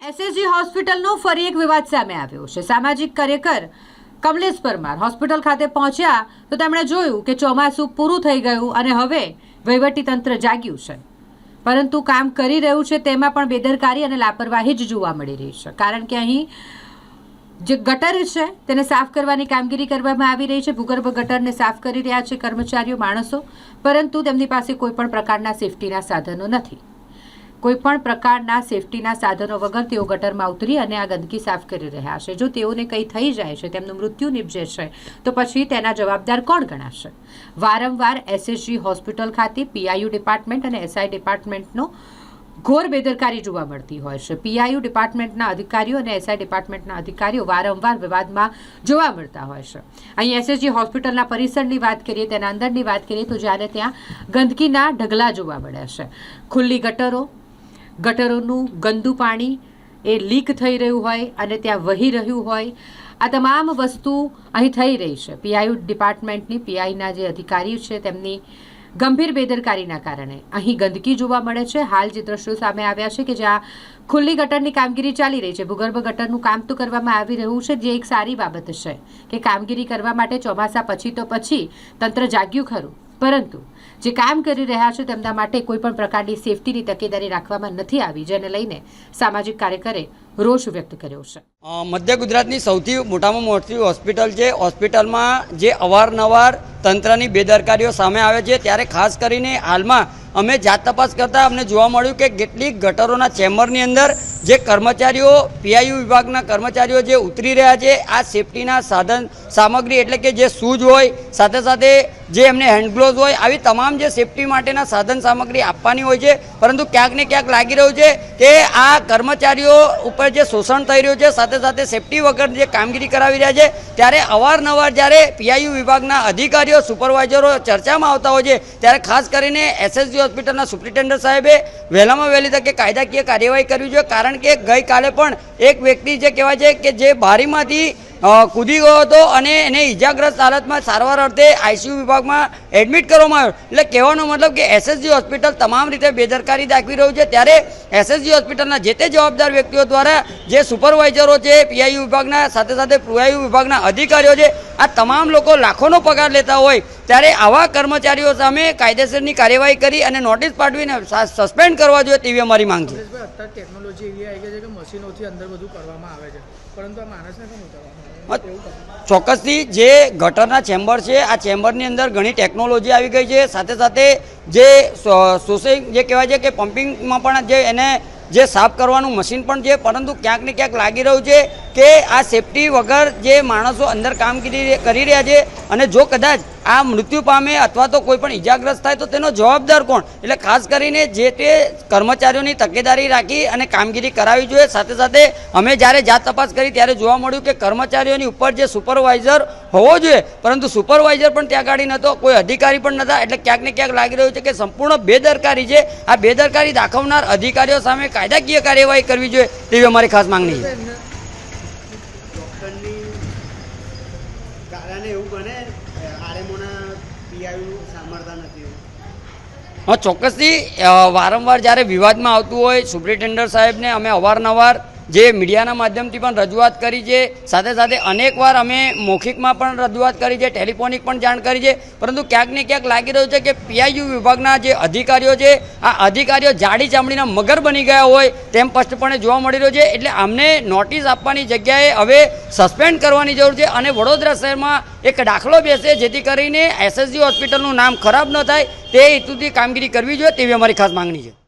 SSG હોસ્પિટલનો ફરી એક વિવાદ સામે આવ્યો છે। સામાજિક કાર્યકર કમલેશ પરમાર હોસ્પિટલ ખાતે પહોંચ્યા તો તેમણે જોયું કે ચોમાસું પૂરું થઈ ગયું અને હવે વહીવટીતંત્ર જાગ્યું છે, પરંતુ કામ કરી રહ્યું છે તેમાં પણ બેદરકારી અને લાપરવાહી જ જોવા મળી રહી છે। કારણ કે અહીં જે ગટર છે તેને સાફ કરવાની કામગીરી કરવામાં આવી રહી છે। ભૂગર્ભ ગટરને સાફ કરી રહ્યા છે કર્મચારીઓ, માણસો, પરંતુ તેમની પાસે કોઈ પણ પ્રકારના સેફટીના સાધનો નથી। કોઈપણ પ્રકારના સેફટીના સાધનો વગર તેઓ ગટરમાં ઉતરી અને આ ગંદકી સાફ કરી રહ્યા છે। જો તેઓને કંઈ થઈ જાય છે, તેમનું મૃત્યુ નિપજે છે, તો પછી તેના જવાબદાર કોણ ગણાશે? વારંવાર એસએસજી હોસ્પિટલ ખાતે પીઆઈયુ ડિપાર્ટમેન્ટ અને એસઆઈ ડિપાર્ટમેન્ટનો ઘોર બેદરકારી જોવા મળતી હોય છે। પીઆઈયુ ડિપાર્ટમેન્ટના અધિકારીઓ અને એસઆઈ ડિપાર્ટમેન્ટના અધિકારીઓ વારંવાર વિવાદમાં જોવા મળતા હોય છે। અહીં એસએસજી હોસ્પિટલના પરિસરની વાત કરીએ, તેના અંદરની વાત કરીએ તો જ્યારે ત્યાં ગંદકીના ઢગલા જોવા મળે છે, ખુલ્લી ગટરોનું ગંદુ પાણી એ લીક થઈ રહ્યું હોય અને ત્યાં વહી રહ્યું હોય, આ તમામ વસ્તુ અહીં થઈ રહી છે। પીઆઈયુ ડિપાર્ટમેન્ટની પીઆઈના જે અધિકારી છે તેમની ગંભીર બેદરકારીના કારણે અહીં ગંદકી જોવા મળે છે। હાલ જે દ્રશ્યો સામે આવ્યા છે કે જ્યાં ખુલ્લી ગટરની કામગીરી ચાલી રહી છે, ભૂગર્ભ ગટરનું કામ તો કરવામાં આવી રહ્યું છે, જે એક સારી બાબત છે કે કામગીરી કરવા માટે ચોમાસા પછી તંત્ર જાગ્યું ખરું, પરંતુ જે કામ કરી રહ્યા છે તેમના માટે કોઈ પણ પ્રકારની સેફટીની તકેદારી રાખવામાં નથી આવી, જેને લઈને સામાજિક કાર્યકરે રોષ વ્યક્ત કર્યો છે। મધ્ય ગુજરાતની સૌથી મોટામાં મોટી હોસ્પિટલ છે। હોસ્પિટલમાં જે અવારનવાર તંત્રની બેદરકારીઓ સામે આવે છે, ત્યારે ખાસ કરીને હાલમાં અમે જાત તપાસ કરતાં અમને જોવા મળ્યું કે કેટલીક ગટરોના ચેમ્બરની અંદર જે કર્મચારીઓ પીઆઈયુ વિભાગના કર્મચારીઓ જે ઉતરી રહ્યા છે, આ સેફટીના સાધન સામગ્રી એટલે કે જે શૂઝ હોય, સાથે સાથે જે એમને હેન્ડ ગ્લોવ્સ હોય, આવી તમામ જે સેફટી માટેના સાધન સામગ્રી આપવાની હોય છે, પરંતુ ક્યાંક ને ક્યાંક લાગી રહ્યું છે કે આ કર્મચારીઓ ઉપર જે શોષણ થઈ રહ્યું છે, સાથે સાથે સેફટી વગર જે કામગીરી કરાવી રહ્યા છે, ત્યારે અવારનવાર જ્યારે પીઆઈયુ વિભાગના અધિકારીઓ સુપરવાઇઝરો ચર્ચામાં આવતા હોય છે, ત્યારે ખાસ કરીને એસએસજી હોસ્પિટલના સુપ્રિન્ટેન્ડન્ટ સાહેબે વહેલામાં વહેલી તકે કાયદાકીય કાર્યવાહી કરવી જોઈએ। કારણ કે ગઈકાલે પણ એક વ્યક્તિ જે કહેવાય છે કે જે બારીમાંથી કૂદી ગયો હતો અને એને ઈજાગ્રસ્ત હાલતમાં સારવાર અર્થે આઈસીયુ વિભાગમાં એડમિટ કરવામાં આવ્યો। એટલે કહેવાનો મતલબ કે એસએસજી હોસ્પિટલ તમામ રીતે બેદરકારી દાખવી રહ્યું છે, ત્યારે એસએસજી હોસ્પિટલના જે તે જવાબદાર વ્યક્તિઓ દ્વારા જે સુપરવાઇઝરો છે, પીઆઈયુ વિભાગના સાથે સાથે પીઆઈયુ વિભાગના અધિકારીઓ છે, આ તમામ લોકો લાખોનો પગાર લેતા હોય, ત્યારે આવા કર્મચારીઓ સામે કાયદેસરની કાર્યવાહી કરી અને નોટિસ પાઠવીને સસ્પેન્ડ કરવા જોઈએ તેવી અમારી માંગ છે। અત્યારે ટેકનોલોજી એવી આવી ગઈ છે કે મશીનોથી અંદર બધું કરવામાં આવે છે, પરંતુ આ માણસને કેમ ઉતારવામાં? ચોક્કસથી જે ગટરના ચેમ્બર છે, આ ચેમ્બરની અંદર ઘણી ટેકનોલોજી આવી ગઈ છે, સાથે સાથે જે સોસિંગ જે કહેવાય છે કે પમ્પિંગમાં પણ જે એને જે સાફ કરવાનું મશીન પણ છે, પરંતુ ક્યાંક ને ક્યાંક લાગી રહ્યું છે કે આ સેફટી વગર જે માણસો અંદર કામગીરી કરી રહ્યા છે અને જો કદાચ આ મૃત્યુ પામે અથવા તો કોઈ પણ ઈજાગ્રસ્ત થાય તો તેનો જવાબદાર કોણ? એટલે ખાસ કરીને જે તે કર્મચારીઓની તકેદારી રાખી અને કામગીરી કરાવવી જોઈએ। સાથે સાથે અમે જ્યારે જાત તપાસ કરી ત્યારે જોવા મળ્યું કે કર્મચારીઓની ઉપર જે સુપરવાઇઝર હોવો જોઈએ, પરંતુ સુપરવાઇઝર પણ ત્યાં ગાડી નહોતો, કોઈ અધિકારી પણ નહોતા। એટલે ક્યાંક ને ક્યાંક લાગી રહ્યું છે કે સંપૂર્ણ બેદરકારી છે। આ બેદરકારી દાખવનાર અધિકારીઓ સામે કાયદાકીય કાર્યવાહી કરવી જોઈએ તેવી અમારી ખાસ માંગણી છે। હા, ચોક્કસથી વારંવાર જ્યારે વિવાદમાં આવતું હોય, સુપ્રિન્ટેન્ડન્ટ સાહેબને અમે અવારનવાર જે મીડિયાના માધ્યમથી પણ રજૂઆત કરી છે, સાથે સાથે અનેકવાર અમે મૌખિકમાં પણ રજૂઆત કરી છે, ટેલિફોનિક પણ જાણ કરી છે, પરંતુ ક્યાંક ને ક્યાંક લાગી રહ્યું છે કે પીઆઈયુ વિભાગના જે અધિકારીઓ છે, આ અધિકારીઓ જાડી ચામડીના મગર બની ગયા હોય તેમ સ્પષ્ટપણે જોવા મળી રહ્યું છે। એટલે અમને નોટિસ આપવાની જગ્યાએ હવે સસ્પેન્ડ કરવાની જરૂર છે અને વડોદરા શહેરમાં એક દાખલો બેસે, જેથી કરીને એસએસજી હોસ્પિટલનું નામ ખરાબ ન થાય તે હેતુથી કામગીરી કરવી જોઈએ તેવી અમારી ખાસ માંગણી છે।